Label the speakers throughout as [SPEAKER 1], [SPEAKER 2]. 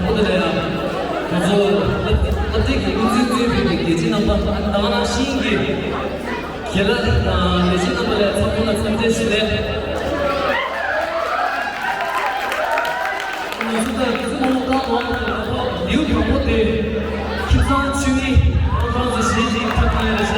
[SPEAKER 1] 或者来了，就是那这个最年轻的话，当然新的，给了年轻的过来，成功的成绩起来。你说的这个我刚刚有条我的，平常去的，我当时心情太快乐了是。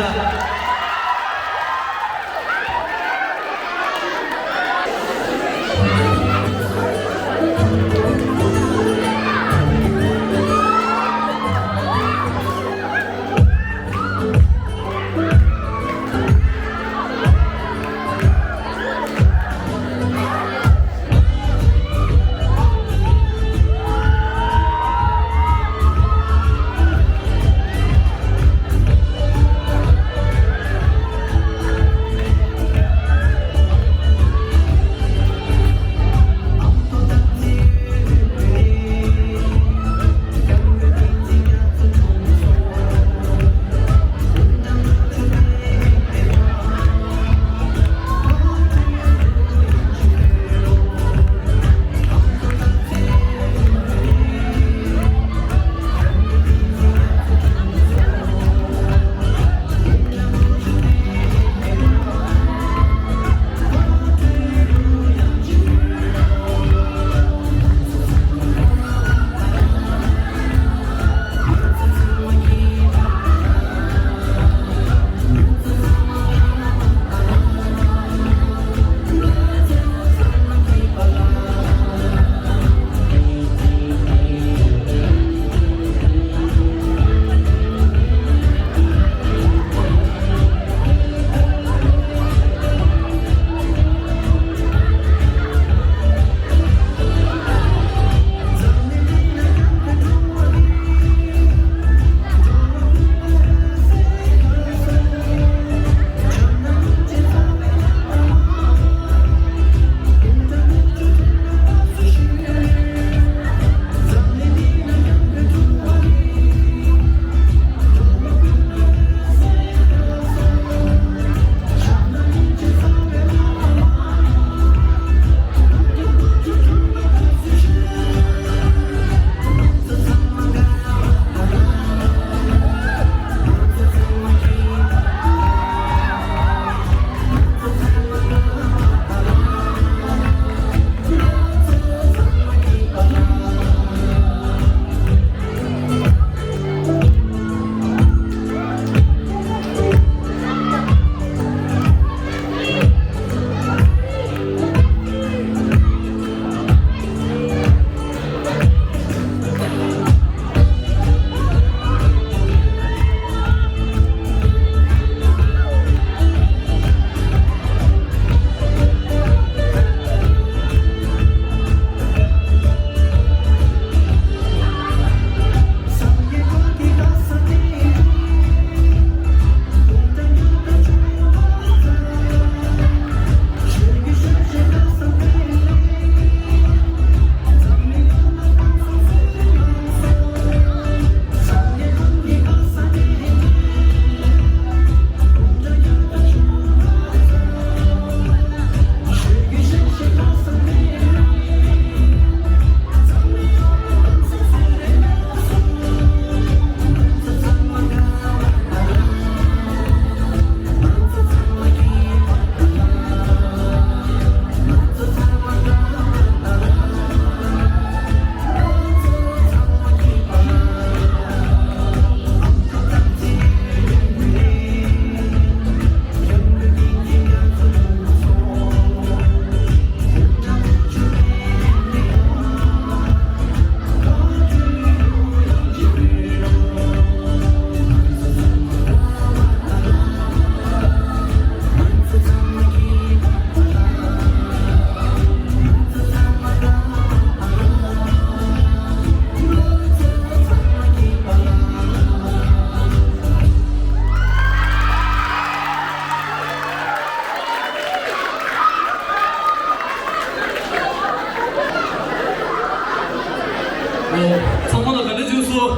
[SPEAKER 1] 唱完了可能就说，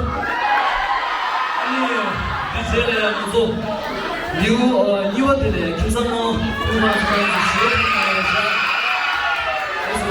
[SPEAKER 1] 接下来我说有我的嘞，就什么不管是写还是就是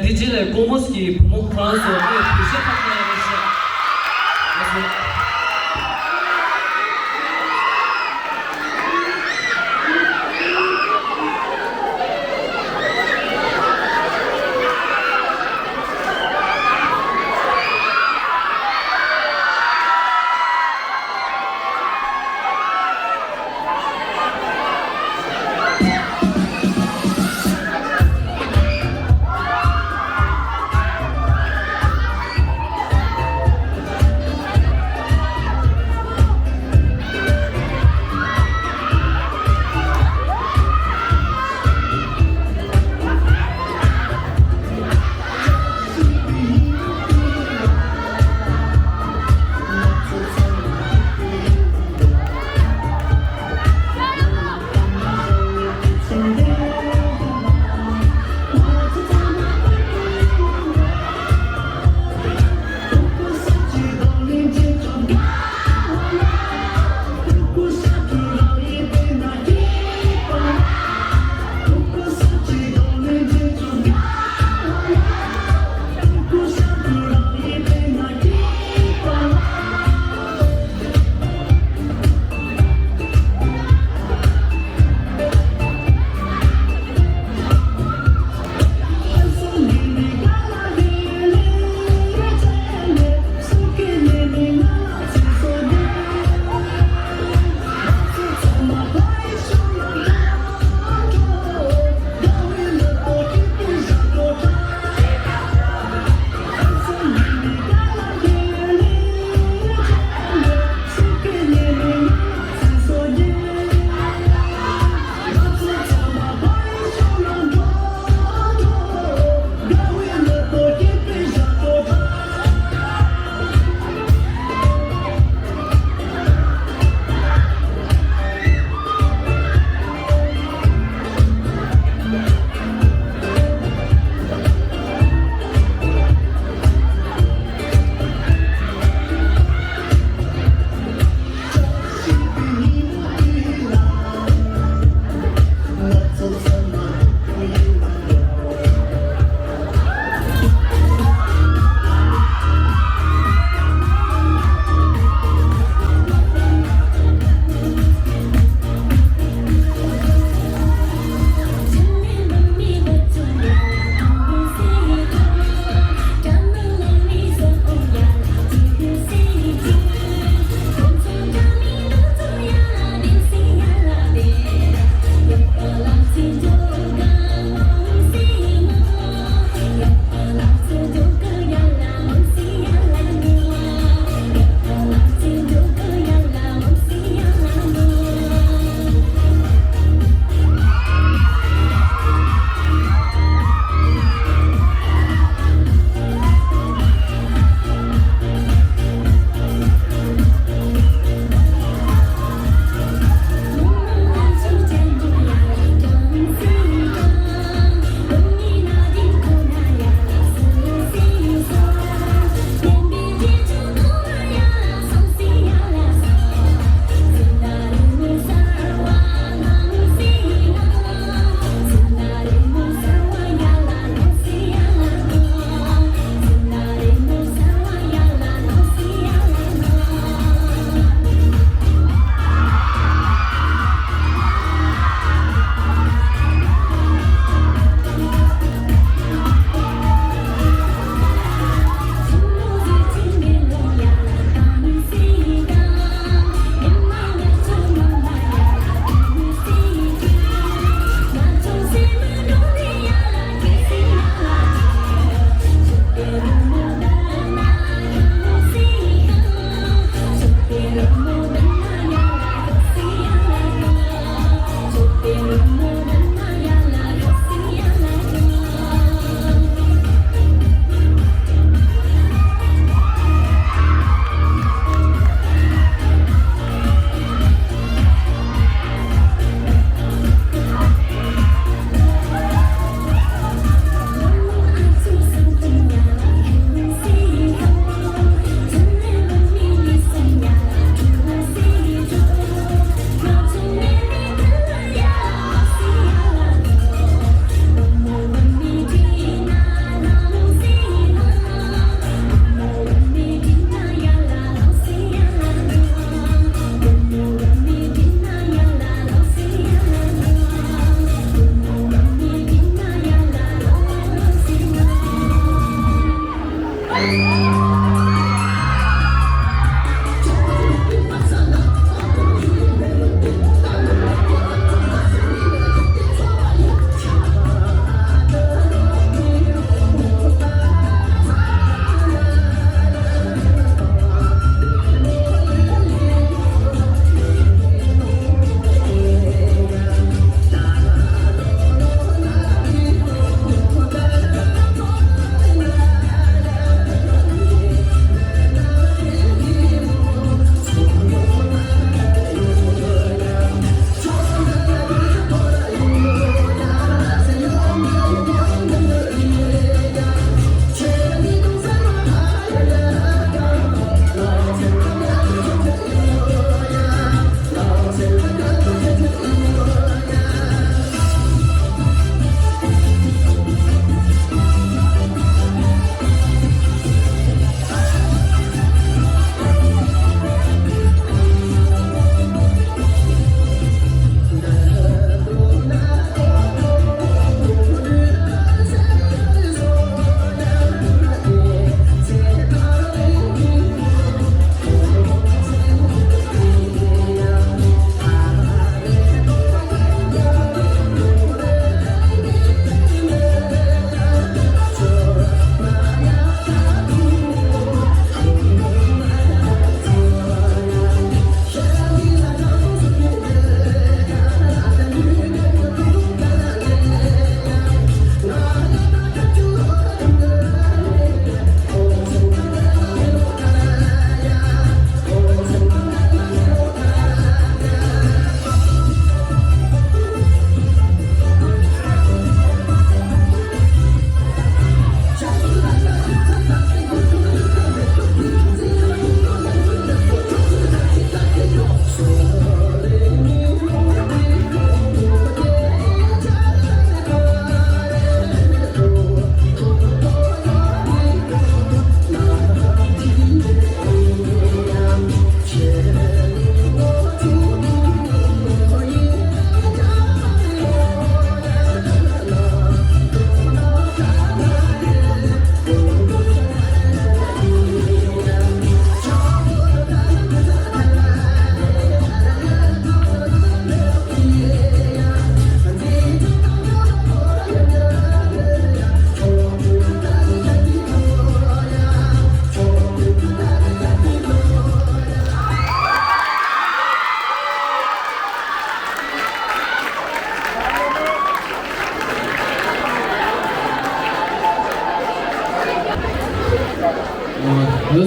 [SPEAKER 1] 디지털 고모스키 부모 프랑스어의 도시 파트너를 시작.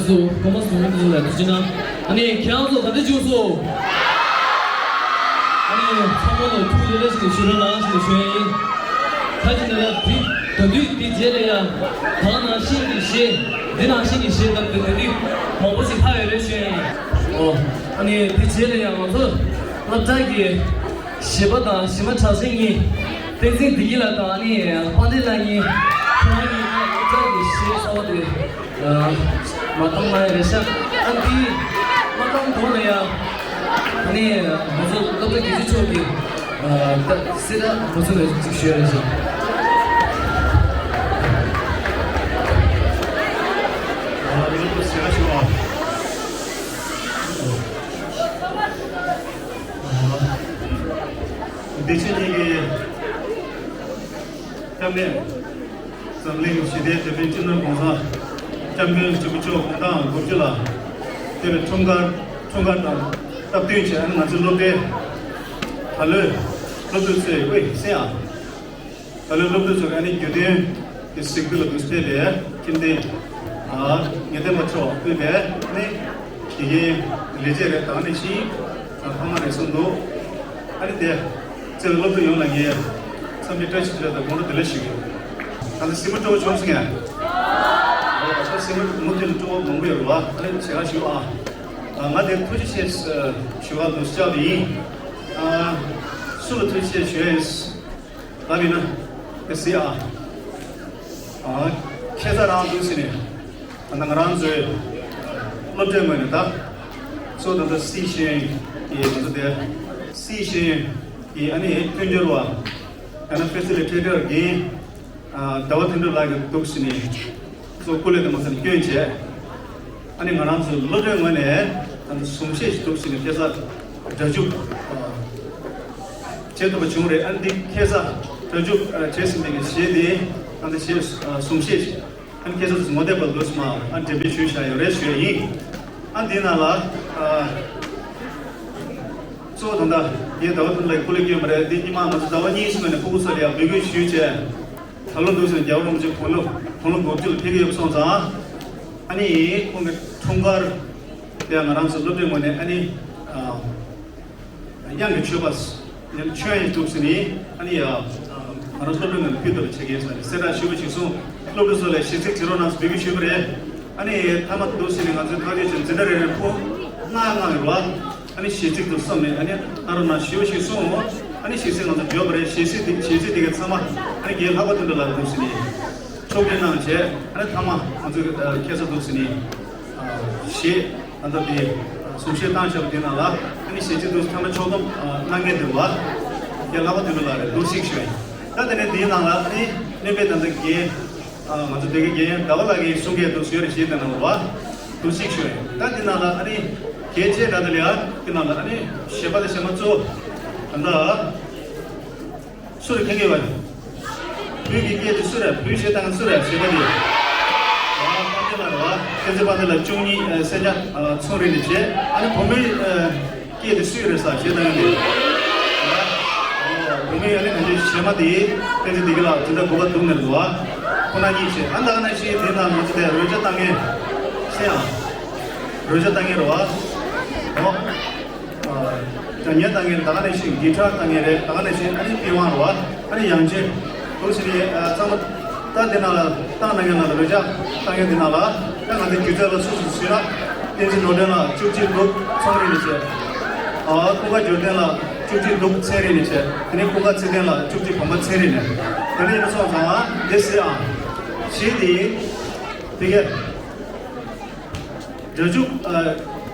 [SPEAKER 1] 그래서 고마스 동생들 해주시나 아니 걔하고 반대 주소 아니 참고로 투자를 실현하는 시도에 가진다 더디 제래야 다나 신이시 내나신이시 같은데 뭐지 파열을 쉐 아니 제래야 와서 갑자기 시바다 시마 차생이 대신 디기라다 아니 반대라니 저기 시사와들 마땅마에 레샤 안디 마땅 돈이야 아니 무슨 갑자기 기초기 쓰다 무슨 직시해야지
[SPEAKER 2] 이것도 제가 좋아. 대신 이게 때문에 선생 시대에 대변치는 공사 장면 지구조 공당 고질라 때문에 총괄당 답되지 않은 것을 로데 할래 로드세 왜 세야 할래 로드서 아니 교대 그 시글로 두스테베 근데 얘들 맞죠 그게 네 이게 레제를 당하는 시 한만의 손도 아닌데 저 로드 용량이 3m 모두 들으시고 아주 심을 좋으시게 저 심을 모델 좀 농부여 와 아니 제가 쉬워 마대 포지션에서 쉬어도 시작이 술을 드시에 쉬어서 나비는 그래야 계산하는 도시네 안당하는 저 로드면다 소도 시시 이 무슨데 시시 이 아니 튼저와 ana facilitator ge dawat hindu lag doksini so kole de masan kyeje ani manam so lode ngane an sumshe doksini kesa daju cheto bachumre andi kesa daju chesimbe ge shede and the sumshe an kesa model dosma an debichu shayore shyi an dinala so donda ये दावत like police के मरे दिन इमाम मस्जिद दावनी इसमें ने focus लिया बिगुई शुचे हल्लो दोस्त ने जाओ मुझे फोनो गोचुल फिर ये सोचा अनि कोंगे ठुंगार या मराम से लोटे मने अनि yang chubas yang chue tuksini ani maraam लोटे में फिर चेगे सर सेरा शुभ चिसो लोटे सोले शिक्षक जिरोनास बिगुई शुभरे अनि थामत दोस्त ने गांजे थागे जनरेटर को ना वा 아니 시직도 섬에 아니 나로나 쉬우시 소모 아니 시생은 저버에 시시되게 참아 아니 게 하고 들어라 도시니 초기는 제 아니 타마 아주 계속 도시니 시 안다비 소시 단셔 되나라 아니 시직도 참아 초도 나게 되와 게 하고 들어라 도시시에 다들 되나라 아니 네베단데 게 아주 되게 게 다발하게 소게 도시를 시되는 거와 도시시에 다들나라 아니 केचे दादलिया किनाला अनि शेबाले समचो अंदा सुर खेगे वा बिगी के सुर बिशे तांग सुर शेबाले पादेला केजे पादेला जुनी सेजा छोरी लिचे अनि भूमि के सुर सा शेदांगे भूमि अनि कंजे शेमादी केजे दिगला जिदा गोबा तुमने दुआ कोनाजी से अंदा ना शे देना मुझे रोजा तांगे सेया रोजा तांगे रोआ 전년 당에 나가는 시 기타 당에 나가는 시 아니 비와와 아니 양제 도시리 참 따데나 따나가나 로자 당에 되나라 나한테 규제를 수수시라 대신 노래나 쭉쭉 성리리세 코가 조대나 쭉쭉 세리리세 근데 코가 세대나 쭉쭉 범만 세리네 그래서 자 데스야 시디 되게 저주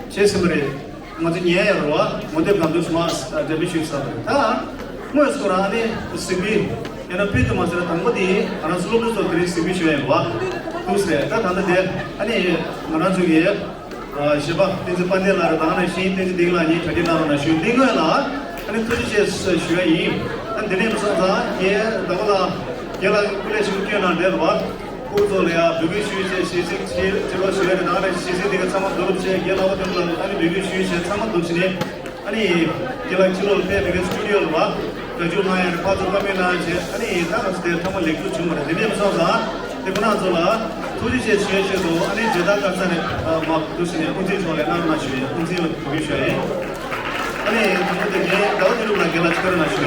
[SPEAKER 2] 제스머리 मुझे ये है रोआ मुझे कंप्यूटर मास जब भी शिक्षा था मुझे स्कोराने सिबी याना फिर तो मसला तंगोदी अनसुलोबुस तो तेरी सिबी शुए हुआ दूसरे का था दे अने मना जुगे शिबा तेज पंदे लार दाना शीन तेज दिगला ये ठगी लार ना शु दिगला अने तुझे जे शुए ही अन दिने में सोचा ये दगला ये ला कुले शुक्रिया ना दे हुआ 고도래야 비비 쉬제 시식 제가 쉬어야 나래 시식 되게 참아 도르체 게라고 된다 아니 비비 쉬제 참아 도시네 아니 제가 주로 때 비비 스튜디오로 와 저주마에 빠져 가면은 아니 다른 때 정말 레크 좀 되네 무서워서 되구나 저라 도지체 지혜셔도 아니 제다 간산에 막 도시네 운지 좋아해 나는 마시에 운지 보기셔에 아니 당분간에 나오지로 나게라 치거나 마시에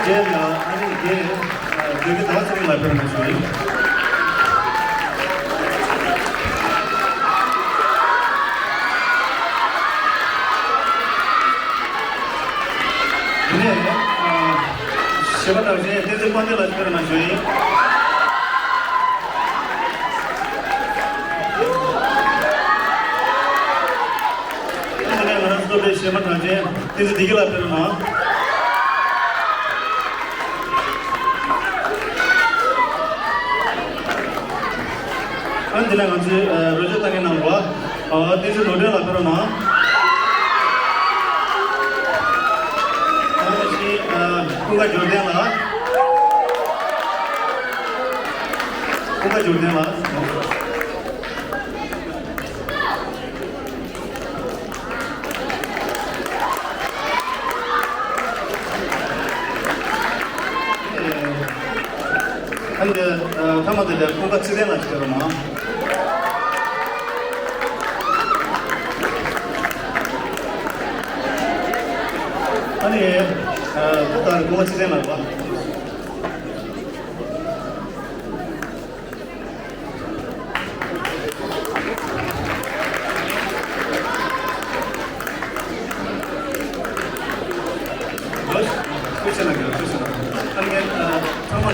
[SPEAKER 2] 이제 아니 이게 되게 다스린 말을 마시에 제가 이제 대대 관계를 하시거나 저희 이제 나는 또 대신 이제 대대 디길 앞에나 안들랑 같이 로저 땅에 나온 거 대대 로저 앞에나 Kuka Jordan lah. Anda kama ada kuka Jordan lah sekarang mah. Ani bukan kuka Jordan lah pak.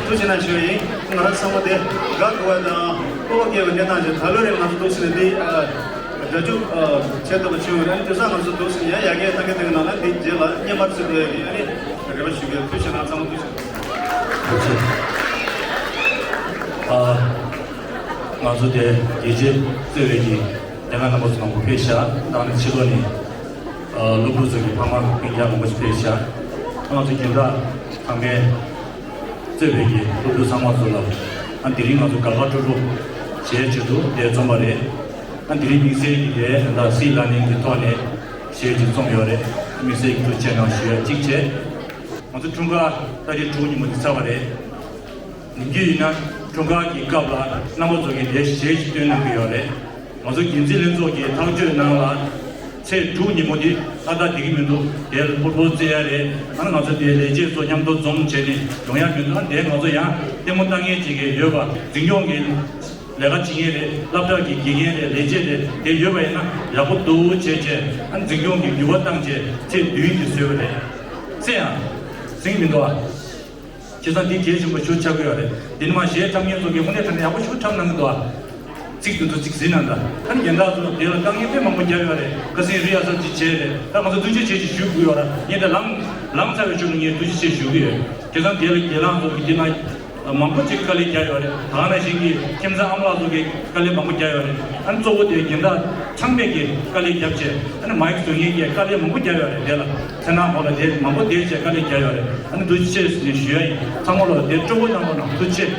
[SPEAKER 2] 도시나 저희 나라 상황에 각과다 거기에 원래는 이제 달러를 나서 도시는데 자주 제대로 지원하는 대상에서 도시야 야게 당게 되는 나라 제가 녀마스도 아니 그래서 지금 도시나 상황 도시
[SPEAKER 3] 맞으되 이제 저기 내가 나머지 너무 회사 나는 직원이 루브르즈기 방황 얘기하고 같이 회사 아무튼 제가 방에 저기 또 상황으로 안 들리면서 가가지고 제주도 대전말에 안 들리면서 나 시라는 토네 제주 정열에 미세도 제너시에 직제 먼저 중가 다시 주님 못 사발에 니기나 중가기 가봐 나머지 제주 되는 거열에 먼저 김질련족이 당주 나와 제 주님이 하다 되기면도 될 포포제야래 하는 것에 대해 이제 소냥도 좀 전에 영향면도 한 대가 어서야 때문 땅에 지게 여가 등용이 내가 지게래 lap다기 기계래 레제래 대 여바에나 야고도 제제 한 등용이 유와 땅제 제 누이도 세월래 세야 생민도와 계산 뒤 계신 거 좋자고요 그래 니마 시에 장면 속에 혼내서는 야고 쇼창는 거야 직도 직진한다. 한 genda도 내가 땅에 빼만 못 잡아래. 그래서 리아서 지체래. 그래서 두지 제지 주고요라. 얘들 랑사를 주는 게 두지 제지 주고요. 계산 대를 계란도 이제나 망고지 칼이 자요래. 하나 신기 캠사 아무라도게 칼이 망고 자요래. 한 쪽에 gen다 창맥이 칼이 잡지. 한 마이크 중에 칼이 망고 자요래. 내가 전화 보다 대 망고 대지 칼이 자요래. 한 두지 제지 쉬어야 상으로 대 쪽을 나오나 두지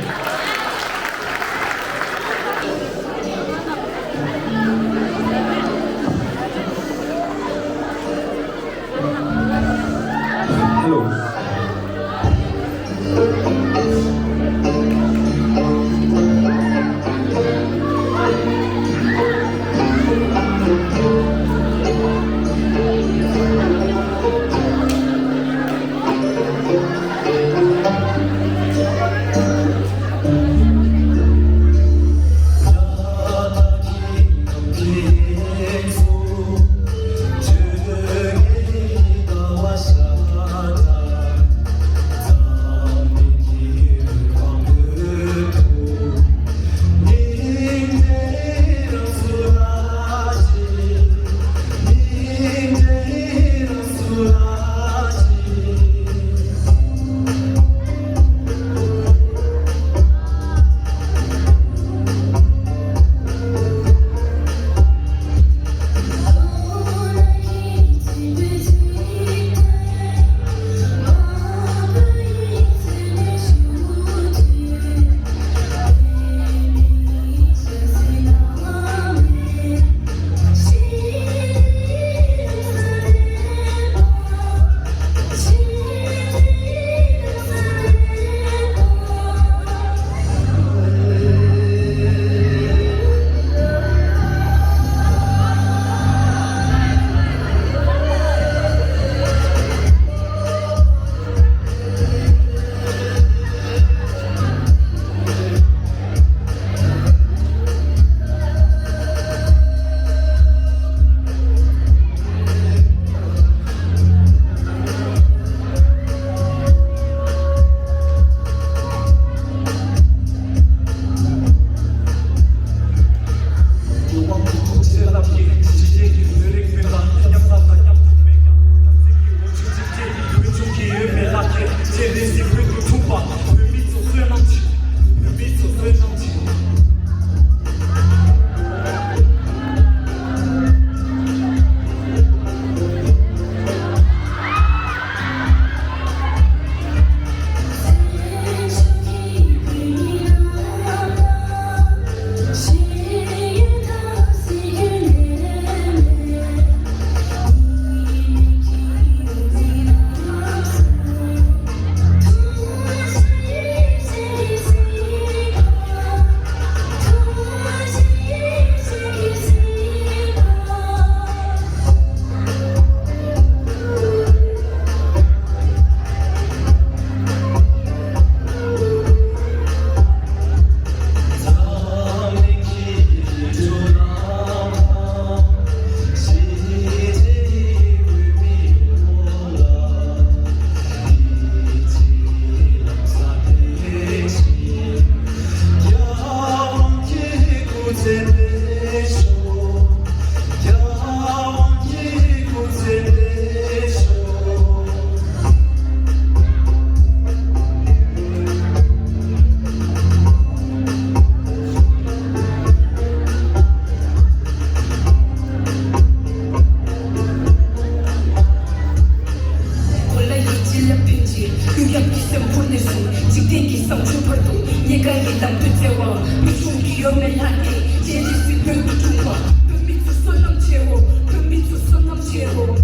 [SPEAKER 4] 보내시 직대기 성추벌도 얘가 이담도 재워 무슨 기억을 하니 제리스 별도 좋아 그 밑에 손남 채워 그 밑에 손남 채워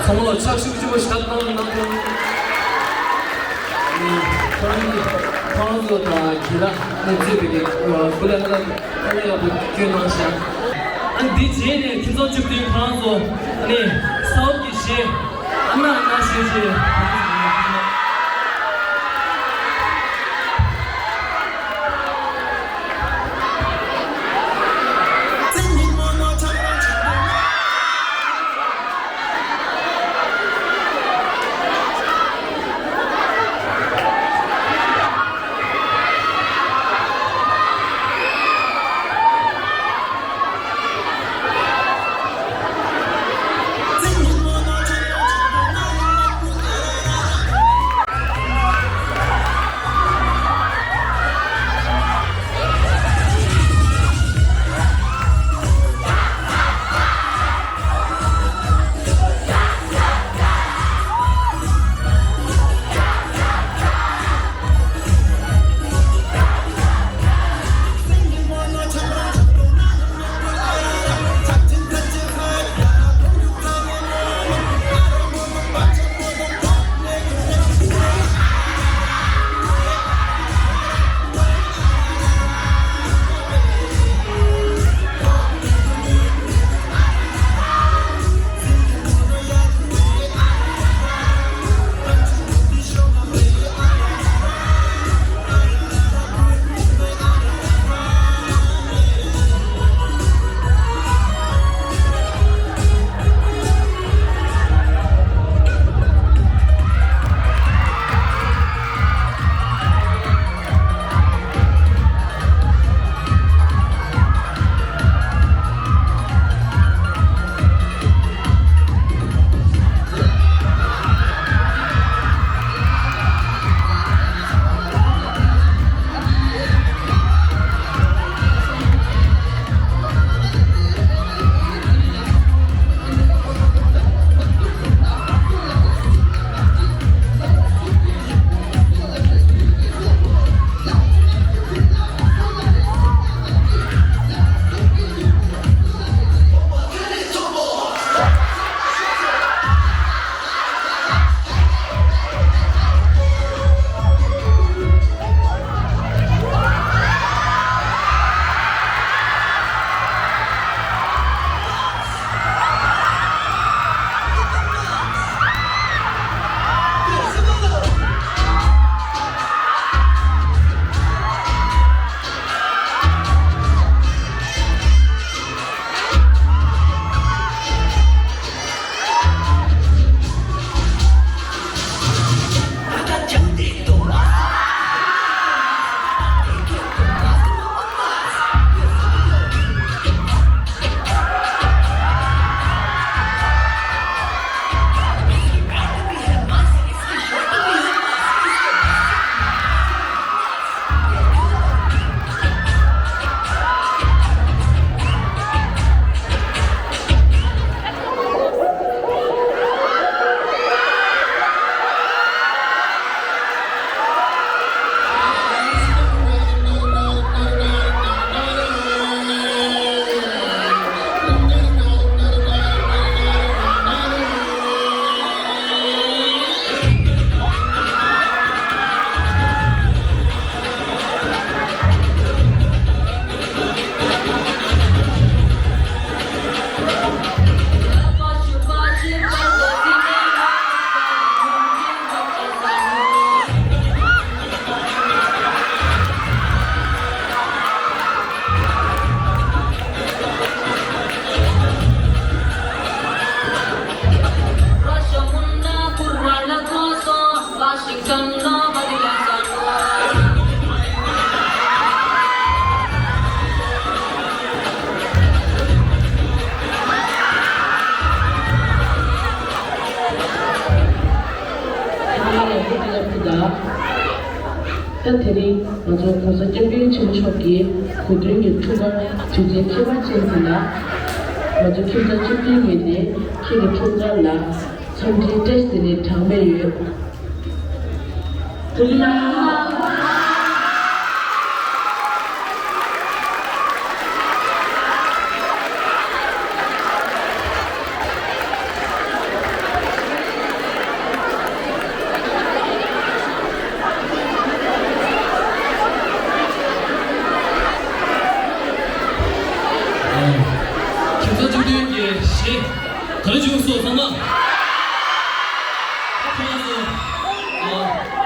[SPEAKER 1] 정말 착식지고 시작하는 남편 방송도 다 기라 내집에 불안하다 하려고 교환하자 아니 디제네 김선축 등 방송 아니 사업기 씨 안나 씨지
[SPEAKER 5] 딴테리 먼저 가서 잼병이 치무셨기에 고드링 유튜버 주제 개발진이나 먼저 킬자 잼병이네 키가 총장나 성지 테스트니 장매유 들리나
[SPEAKER 1] 김서중들에게 시 가르치고 있어 상마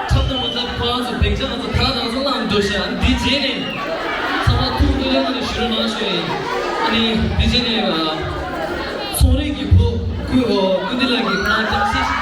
[SPEAKER 1] 참나마다 포함해서 백장에서 다 나서는 도시 안 디제네 상마 투들에만 실을 나셔 아니 디제네가 소리 깊고 그거 근데라기 다 장세시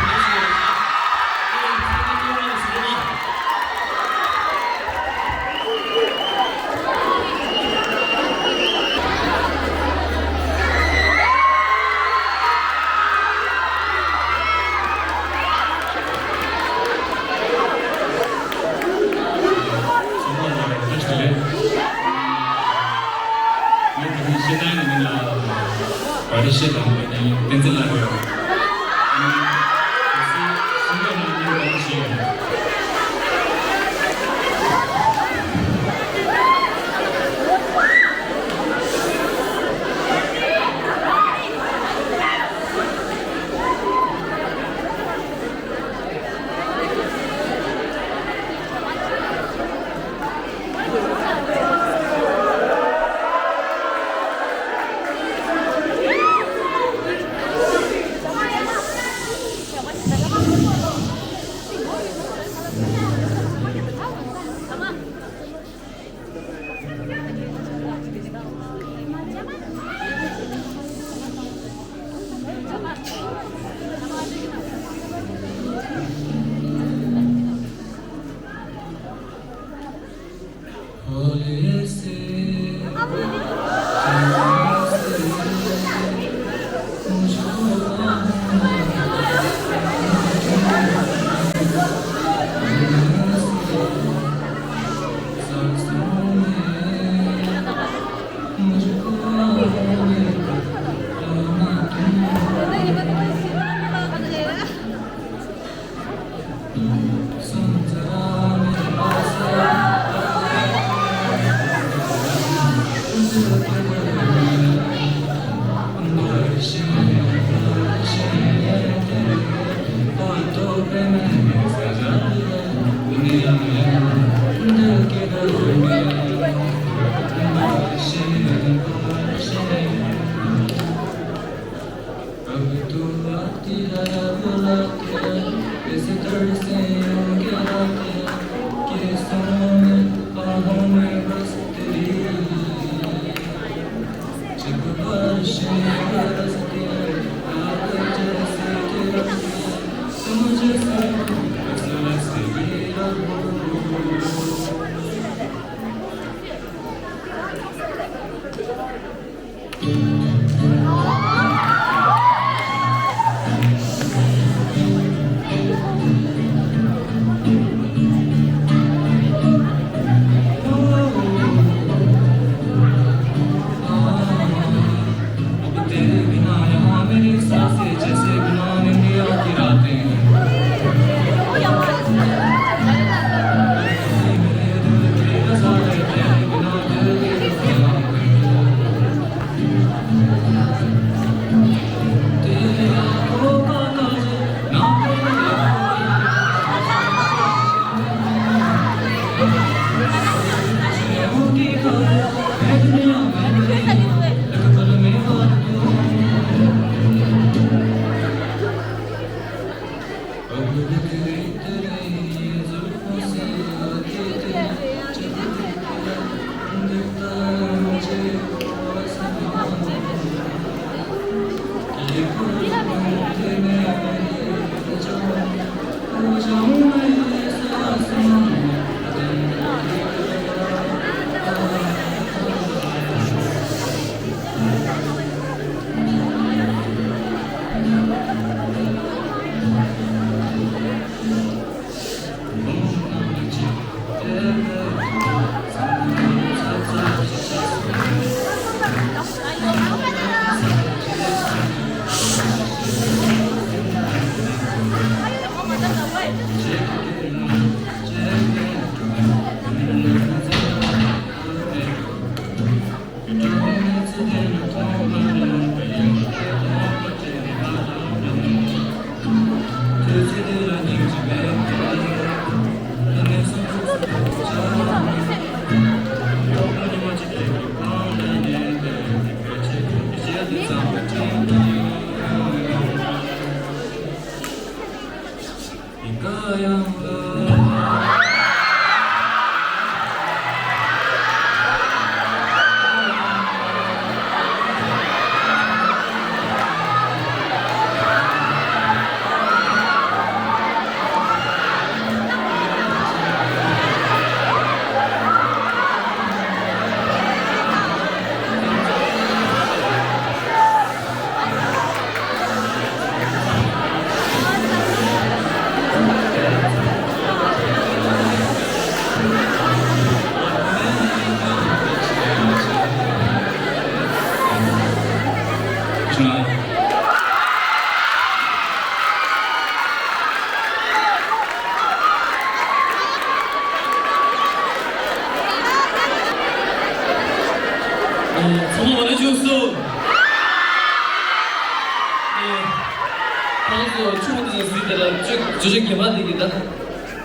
[SPEAKER 1] 방수 충분히 수있다가 조정 개발되겠다.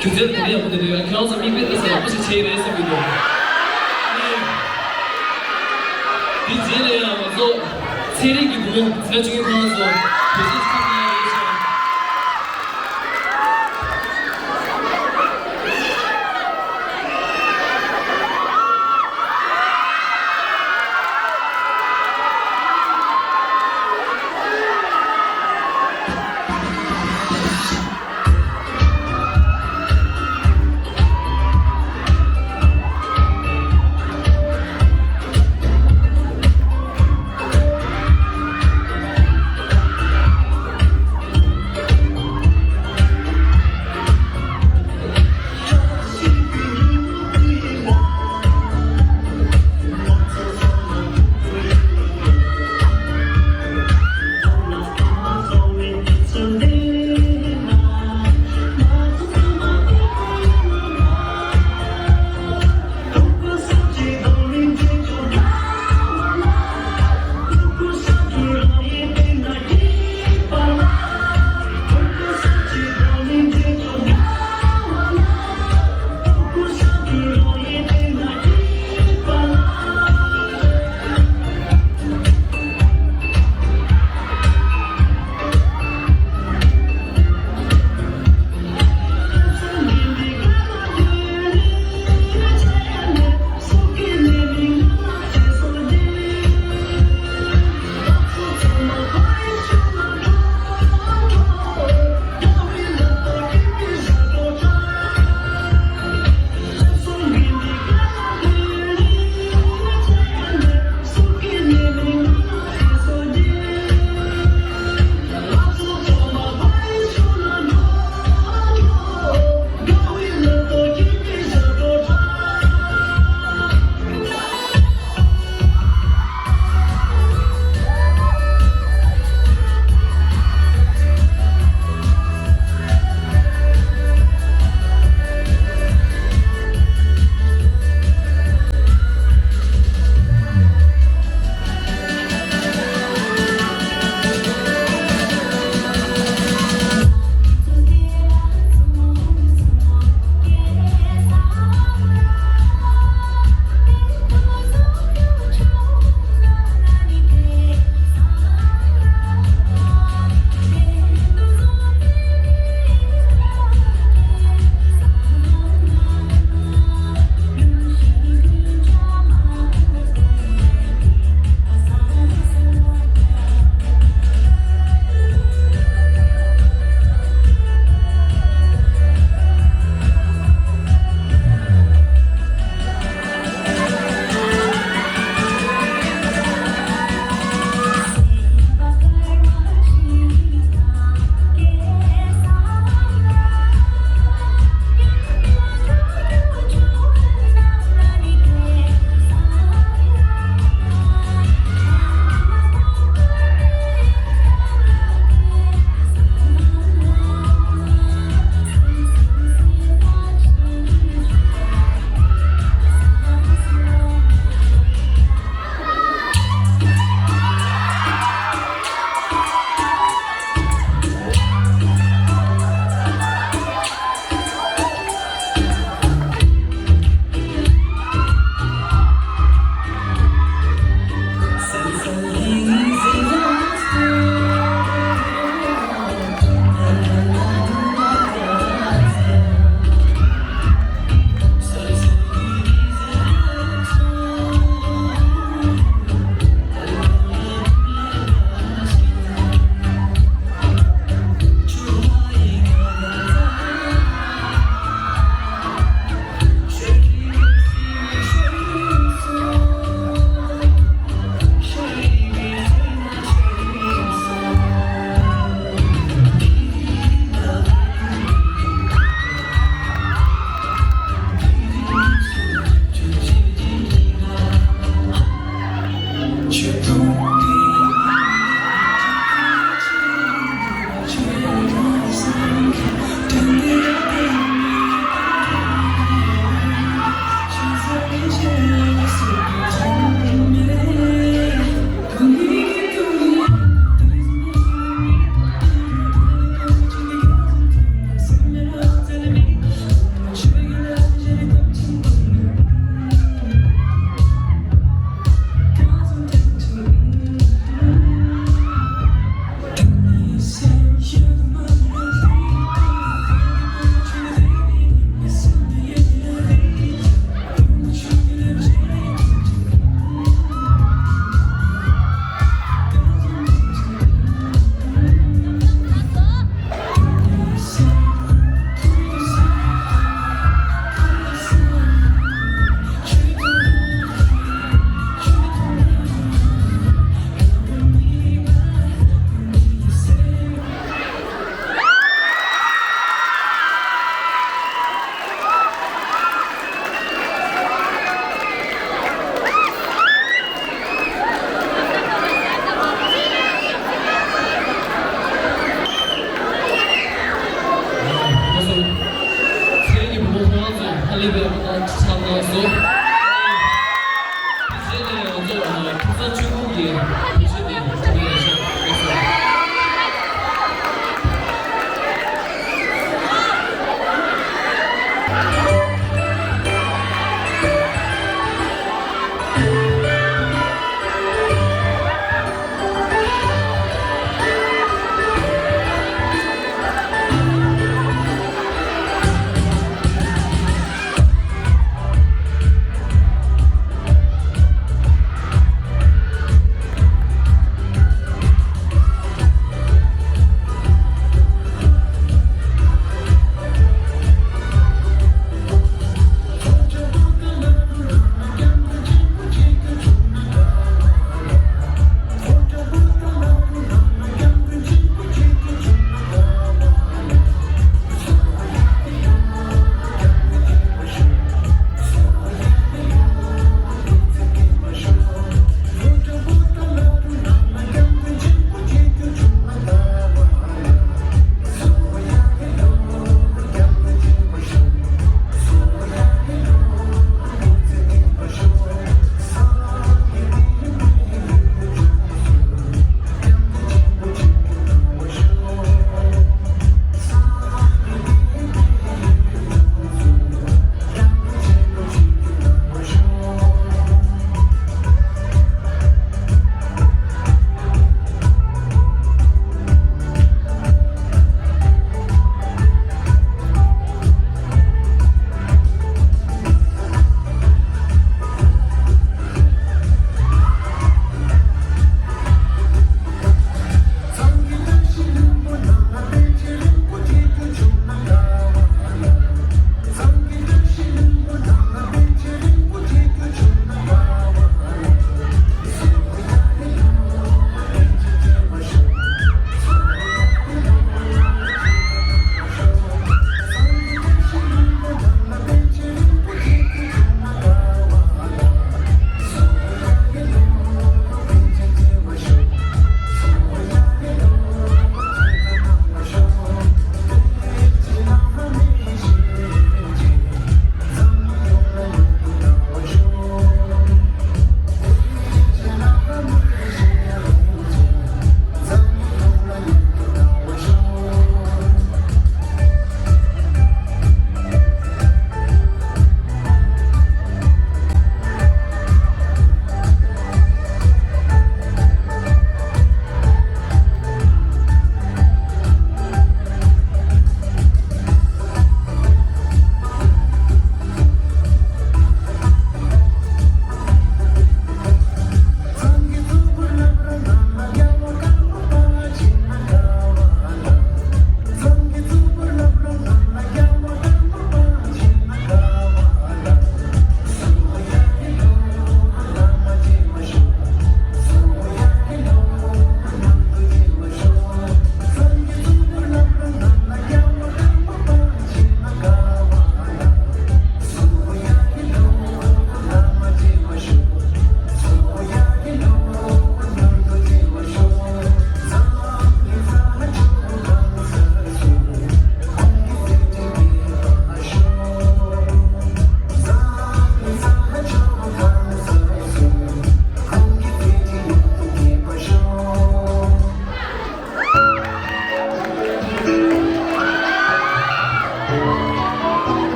[SPEAKER 1] 교재를 그냥 보내드려요. 경험서 미국에서 혹시 제일 했습니다. 이제는 와서 세력이 뭐 나중에 가서 비즈니스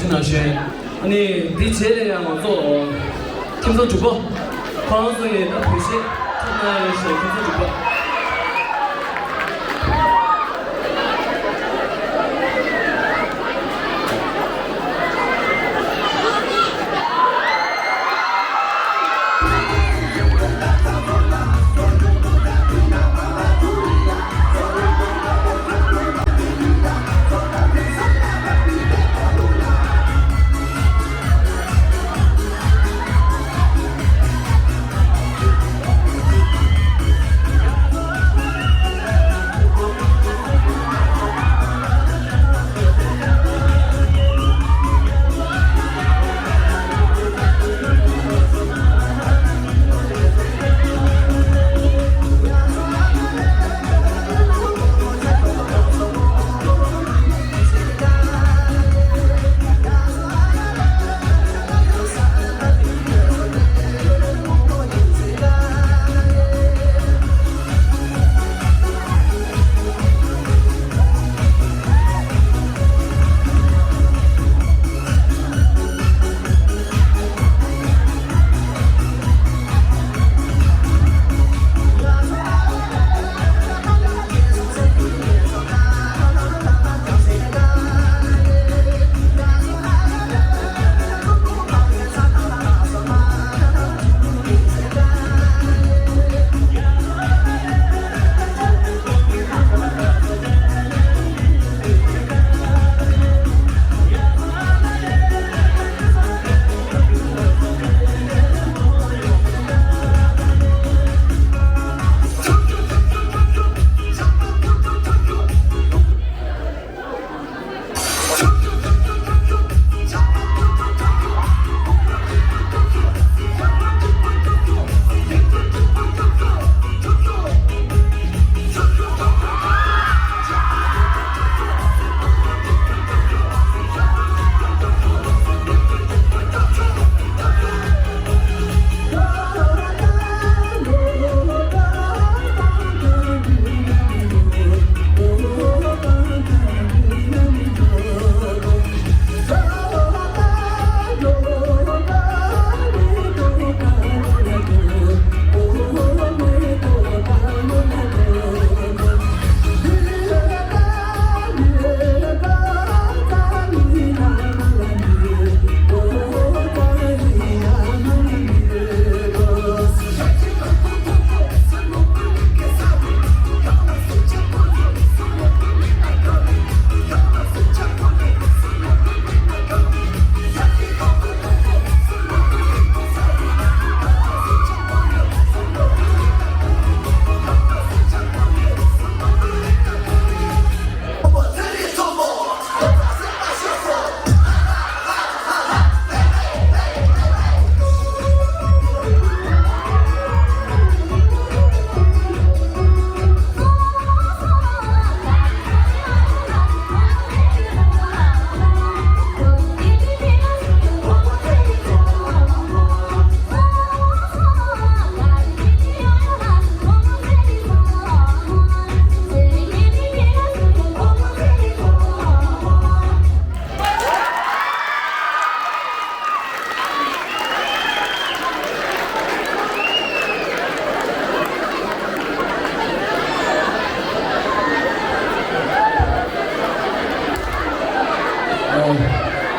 [SPEAKER 1] 나셔 아니 디제레랑 또 김선 주보 방송에 딱 보시 정말 김선 주보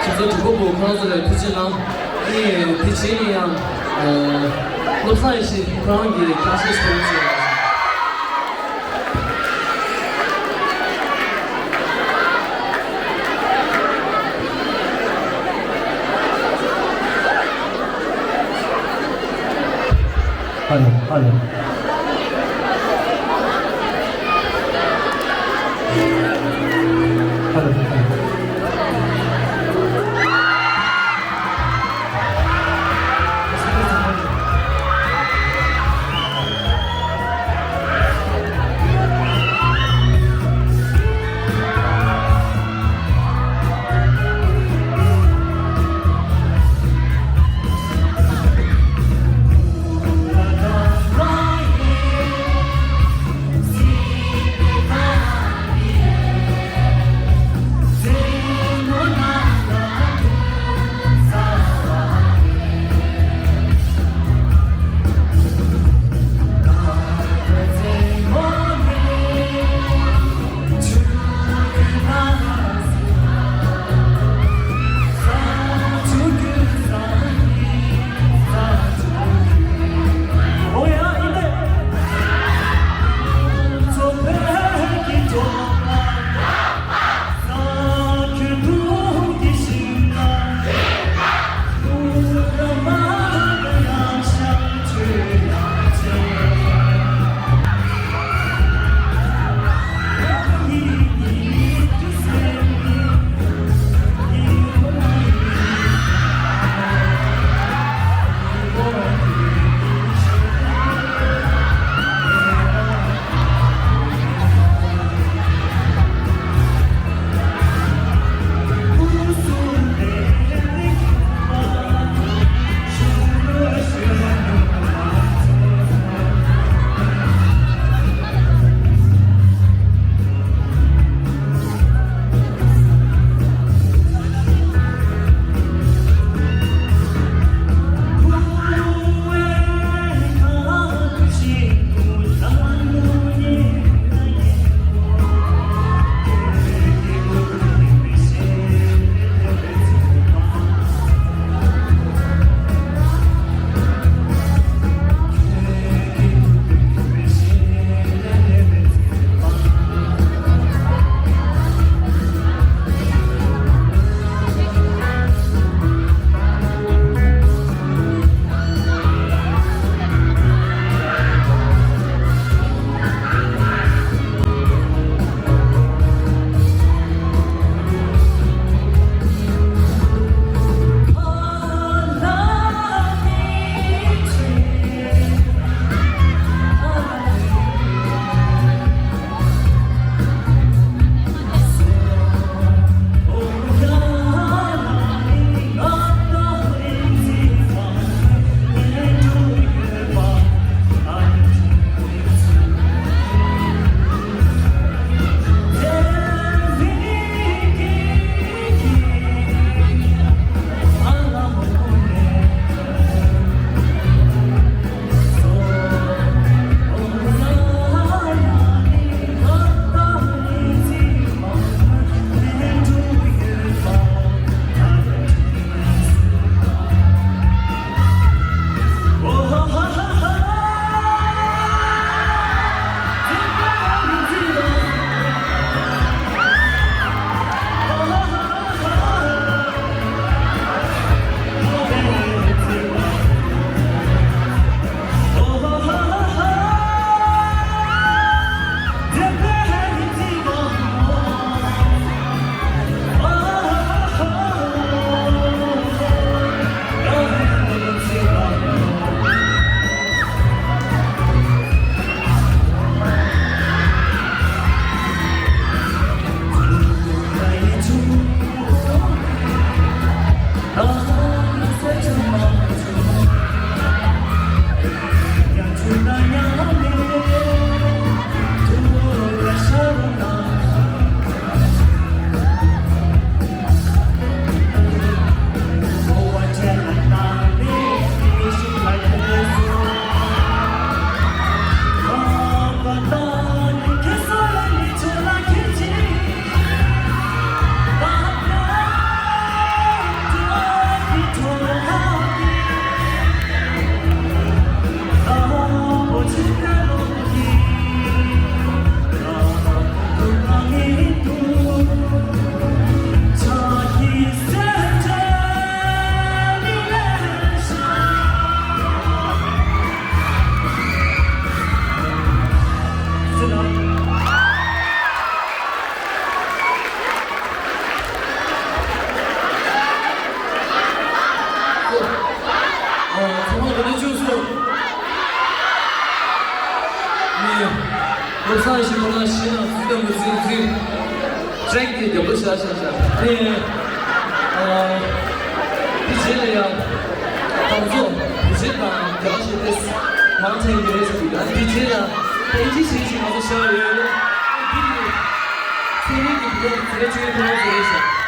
[SPEAKER 1] 김선 주보부 그나저나 비지랑 이 비지랑 롭사이시 그런 게 가시 스포츠
[SPEAKER 3] 아니요.
[SPEAKER 1] Right 감사하시거나 시나 수경 무슨 드랙이 여보시 하셨죠. 네. 이제야 방송 이제가 대화실 됐어. 마운틴 유에서입니다. 이제야 이제 시시 가서 셔요. 비디오 세계기 그거 그래 중에 그거 들으셔.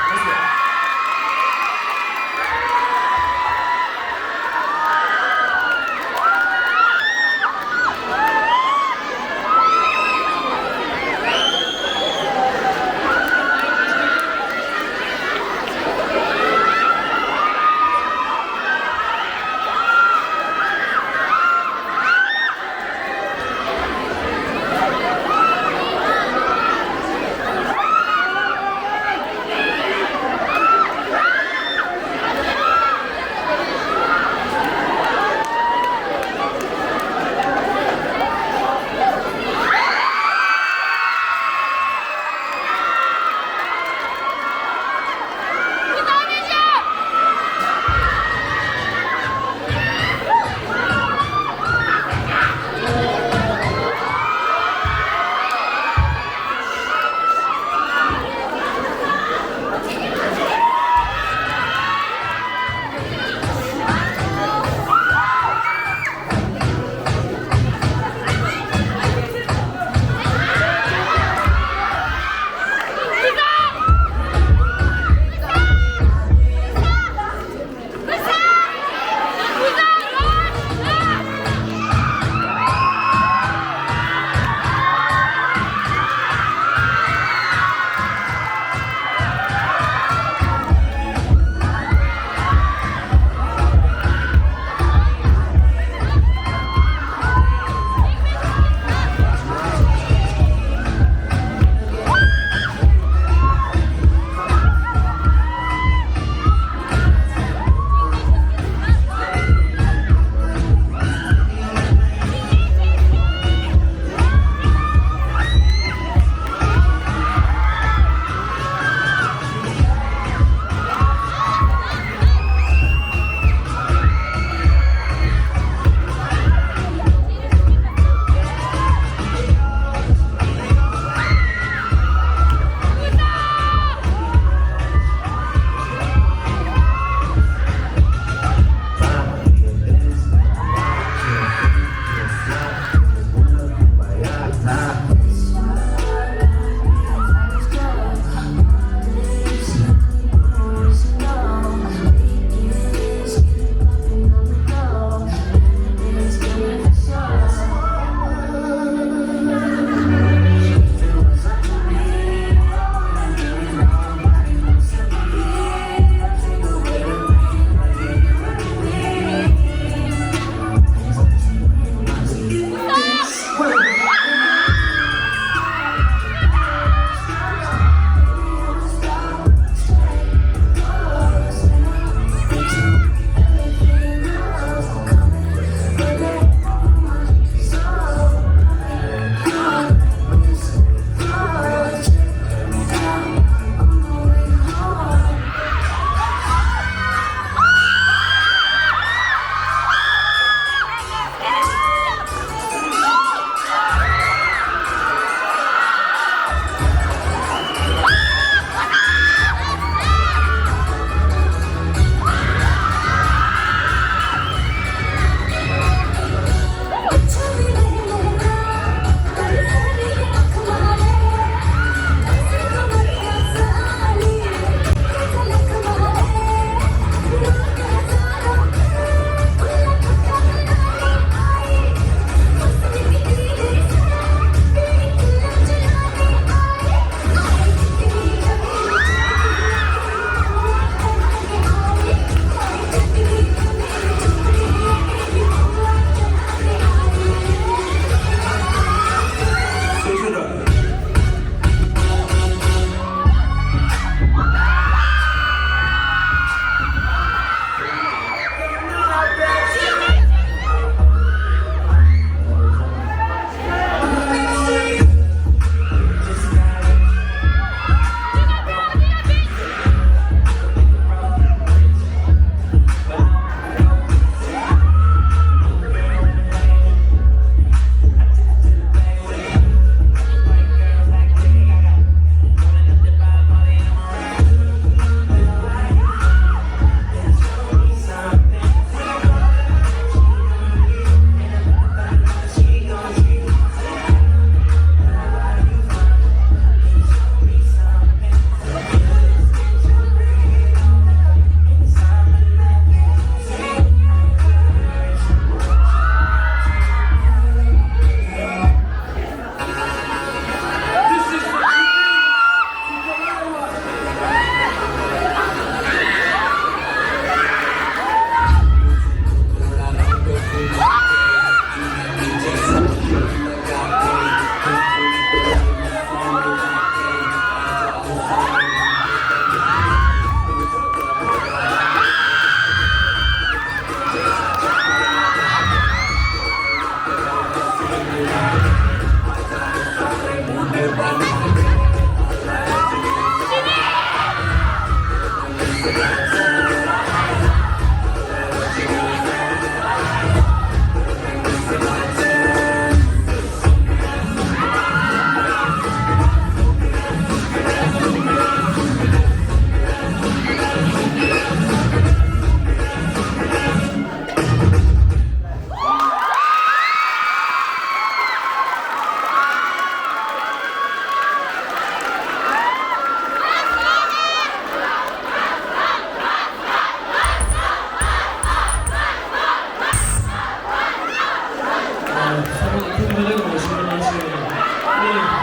[SPEAKER 1] 상당히 풍부하고 신선하신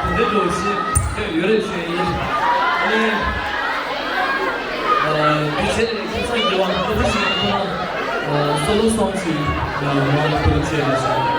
[SPEAKER 1] 근데도 지금 여러 주에 BJ의 김상희 와 함께 솔로 송스 많이 프로듀스했어요.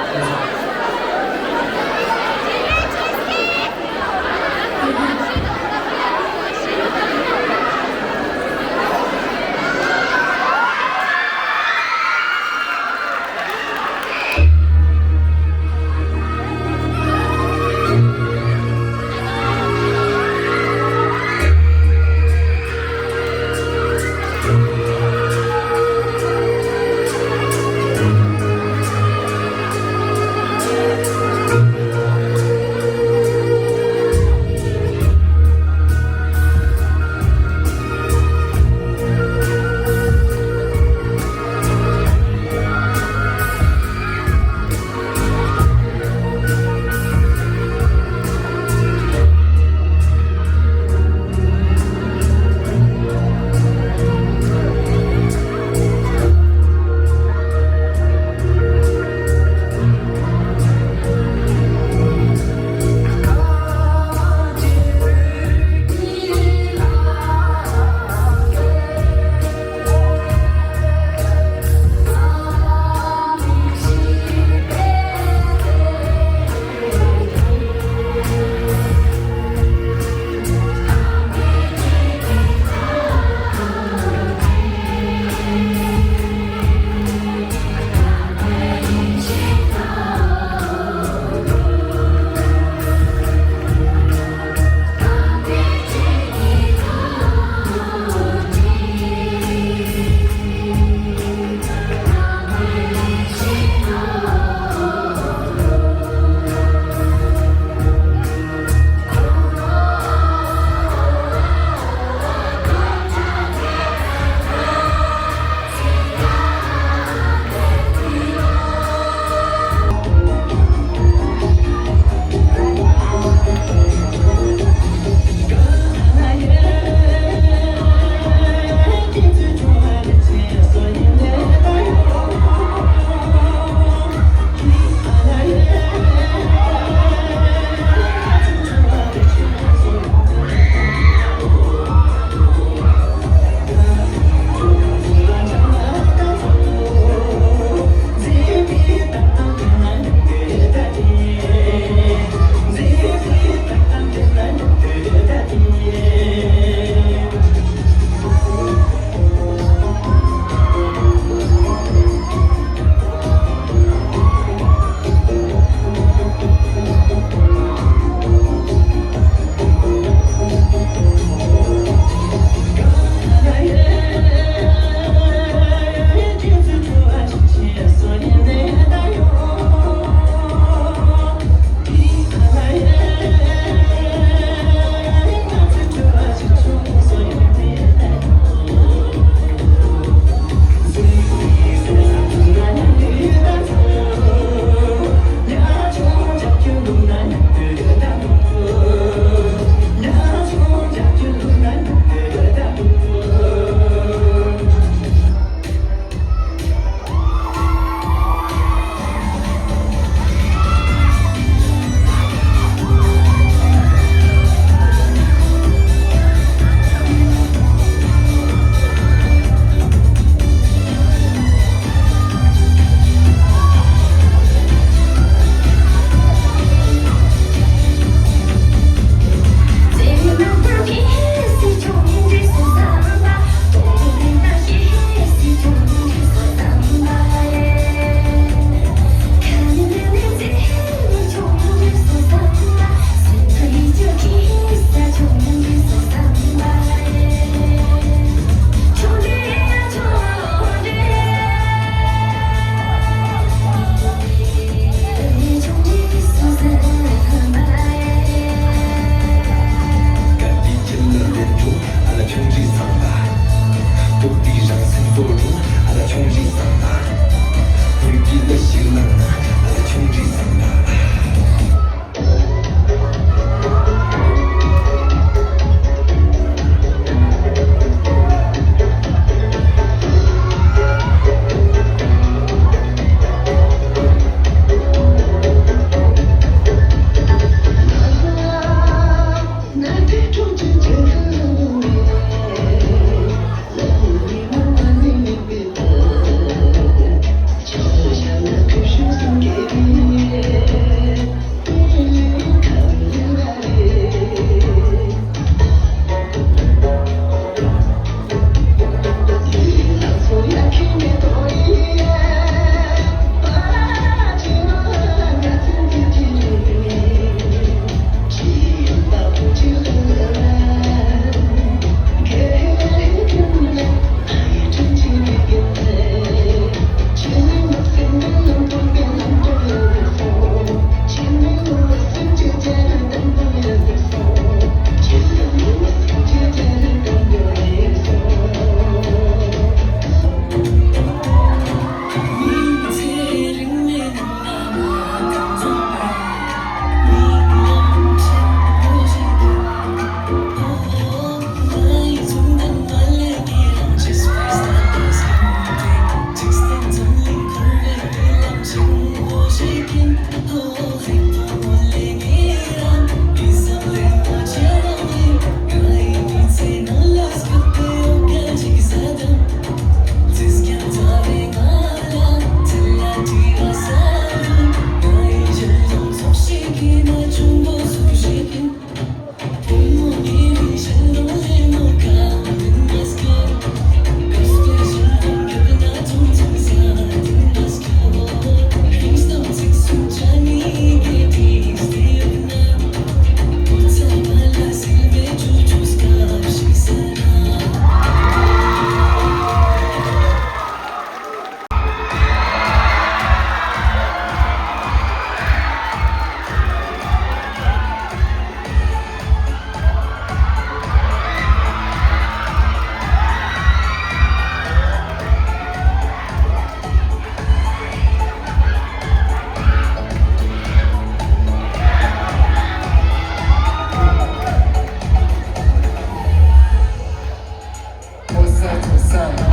[SPEAKER 6] I'm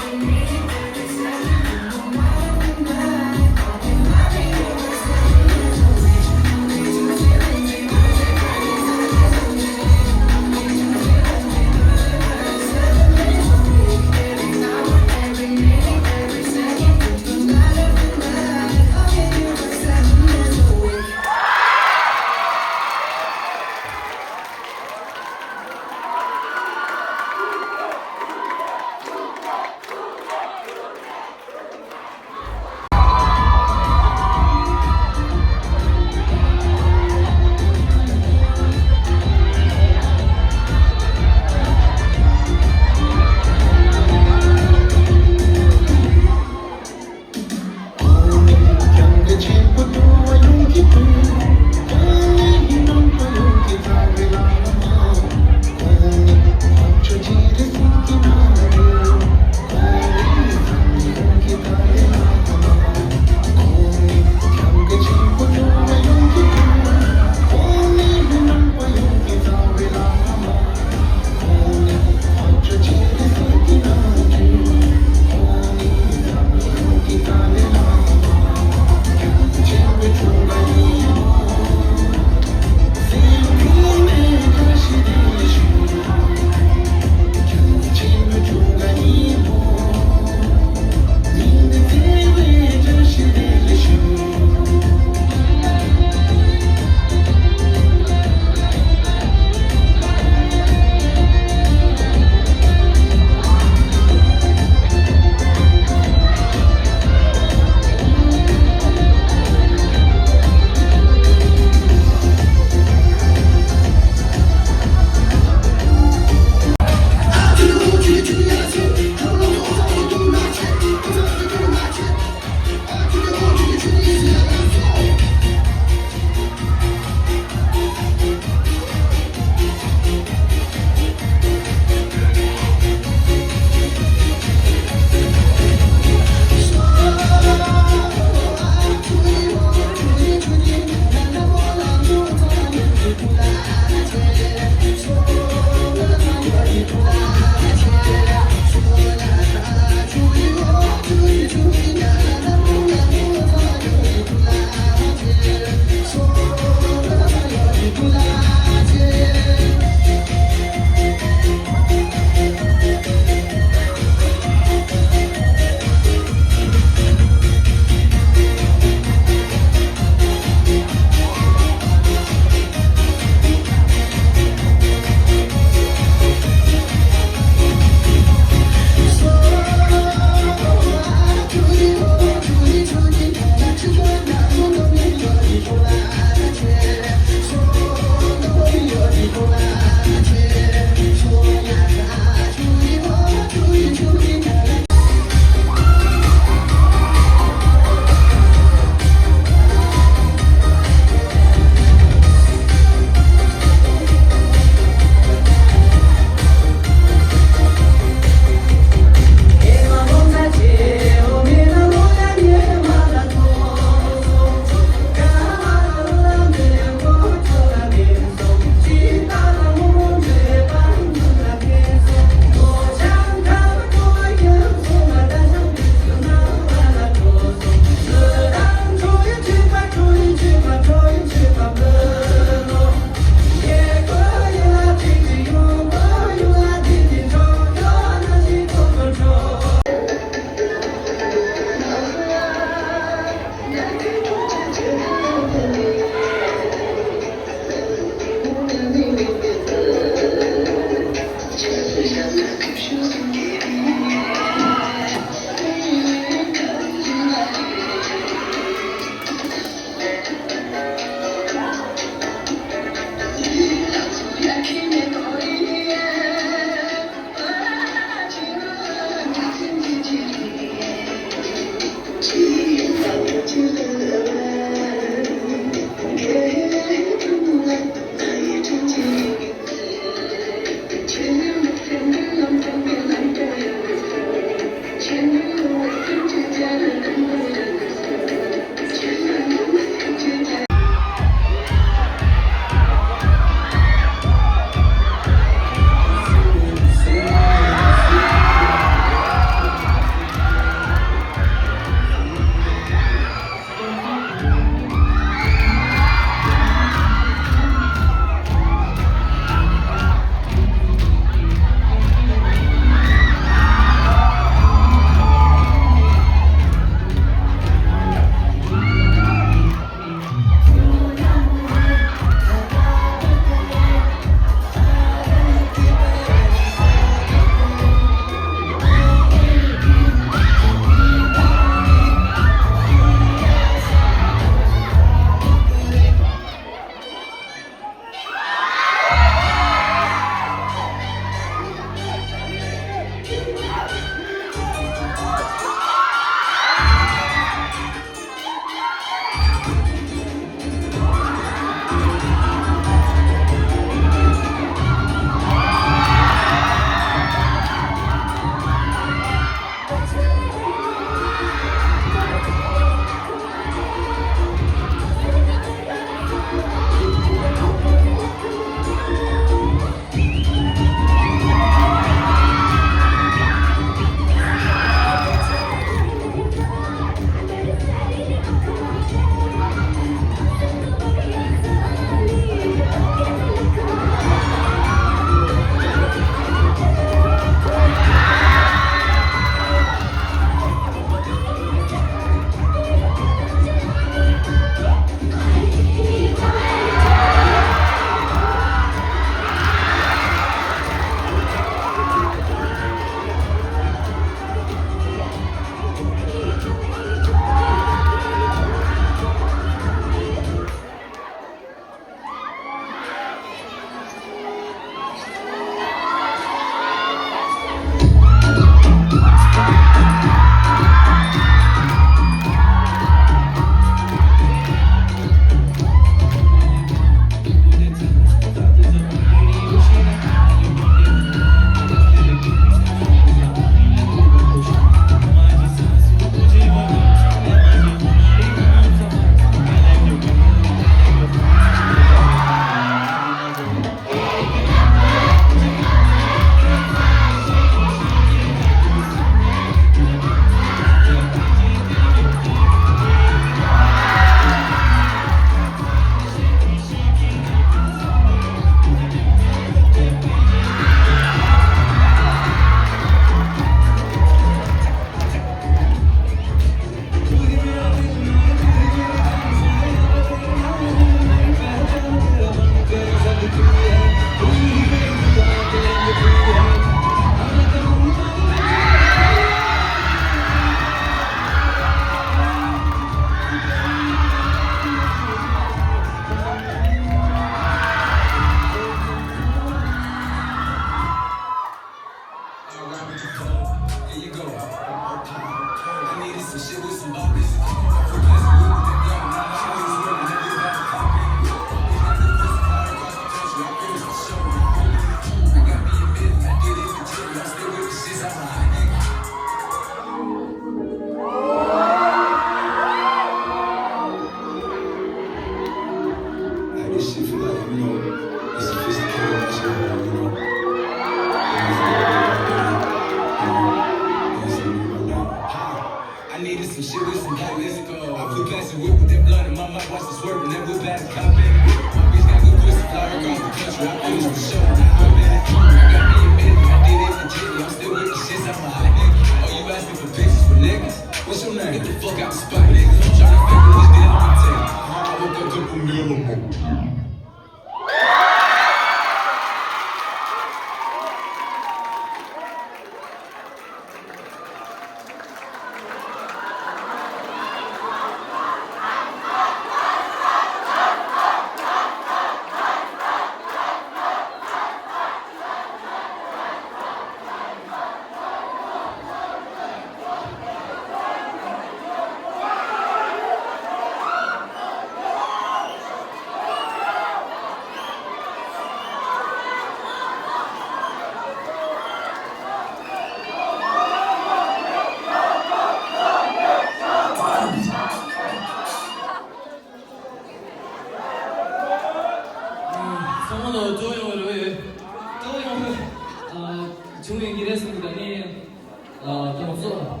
[SPEAKER 1] 그래서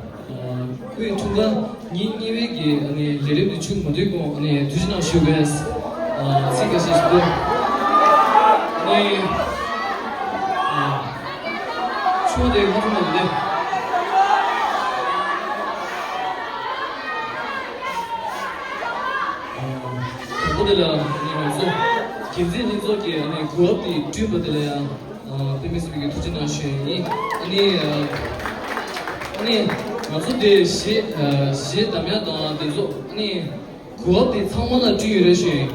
[SPEAKER 1] 그 중간 니니웨기 아니 레레도 중 모두고 아니 두지나 쇼베스 시가시스도 아니 추어대 하는 건데 그거들아 그래서 김진진 저기 아니 그것이 튜브들이야 페미스비게 두지나 쇼이 아니 맞은데 시 담야다 데조 아니 그것이 상만의 주의를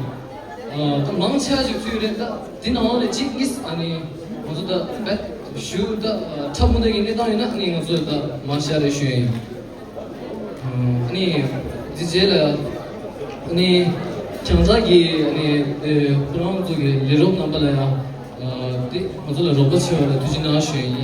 [SPEAKER 1] 그 망치하지 주의를 디나오는 지기스 아니 맞다 백 슈다 참문되게 내다니나 아니 맞다 마샤를 쉬 아니 디젤 아니 장자기 아니 그런 쪽에 리로 넘발이야 맞다 로봇이 두지나 쉬